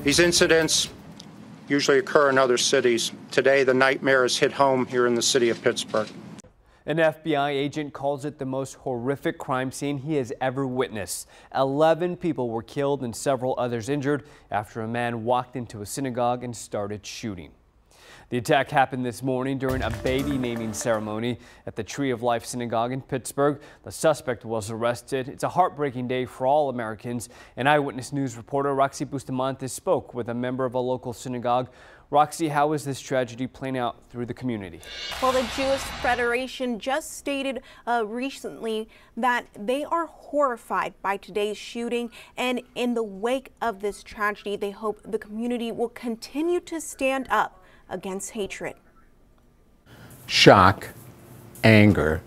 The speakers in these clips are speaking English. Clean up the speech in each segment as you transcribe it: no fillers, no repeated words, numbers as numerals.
These incidents usually occur in other cities. Today, the nightmare has hit home here in the city of Pittsburgh. An FBI agent calls it the most horrific crime scene he has ever witnessed. 11 people were killed and several others injured after a man walked into a synagogue and started shooting. The attack happened this morning during a baby naming ceremony at the Tree of Life Synagogue in Pittsburgh. The suspect was arrested. It's a heartbreaking day for all Americans. And Eyewitness News reporter Roxy Bustamante spoke with a member of a local synagogue. Roxy, how is this tragedy playing out through the community? Well, the Jewish Federation just stated recently that they are horrified by today's shooting, and in the wake of this tragedy, they hope the community will continue to stand up against hatred. Shock, anger,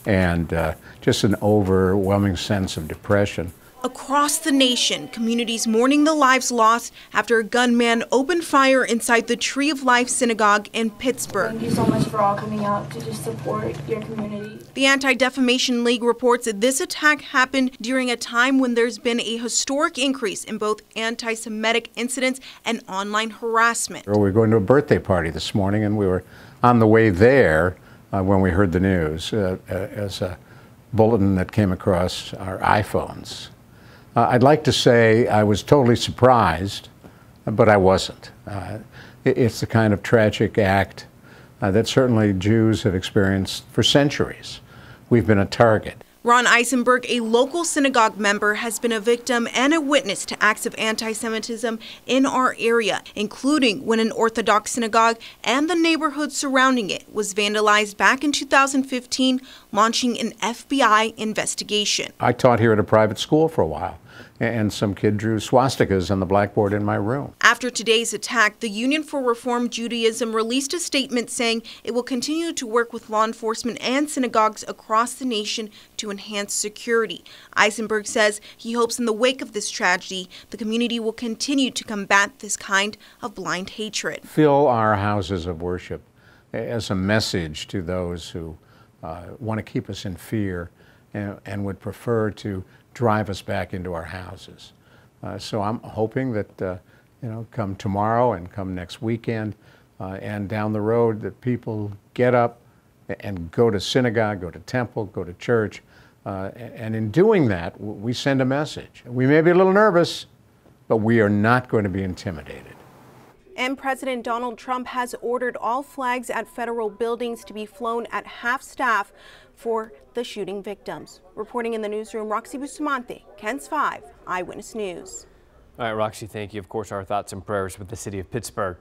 and just an overwhelming sense of depression. Across the nation, communities mourning the lives lost after a gunman opened fire inside the Tree of Life Synagogue in Pittsburgh. Thank you so much for all coming out to just support your community. The Anti-Defamation League reports that this attack happened during a time when there's been a historic increase in both anti-Semitic incidents and online harassment. We were going to a birthday party this morning, and we were on the way there when we heard the news as a bulletin that came across our iPhones. I'd like to say I was totally surprised, but I wasn't. It's the kind of tragic act that certainly Jews have experienced for centuries. We've been a target. Ron Eisenberg, a local synagogue member, has been a victim and a witness to acts of anti-Semitism in our area, including when an Orthodox synagogue and the neighborhood surrounding it was vandalized back in 2015, launching an FBI investigation. I taught here at a private school for a while, and some kid drew swastikas on the blackboard in my room. After today's attack, the Union for Reform Judaism released a statement saying it will continue to work with law enforcement and synagogues across the nation to enhance security. Eisenberg says he hopes in the wake of this tragedy, the community will continue to combat this kind of blind hatred. Fill our houses of worship as a message to those who want to keep us in fear and would prefer to drive us back into our houses. So I'm hoping that, come tomorrow and come next weekend and down the road, that people get up and go to synagogue, go to temple, go to church. And in doing that, we send a message. We may be a little nervous, but we are not going to be intimidated. And President Donald Trump has ordered all flags at federal buildings to be flown at half staff for the shooting victims. Reporting in the newsroom, Roxy Bustamante, KENS 5 Eyewitness News. All right, Roxy, thank you. Of course, our thoughts and prayers with the city of Pittsburgh.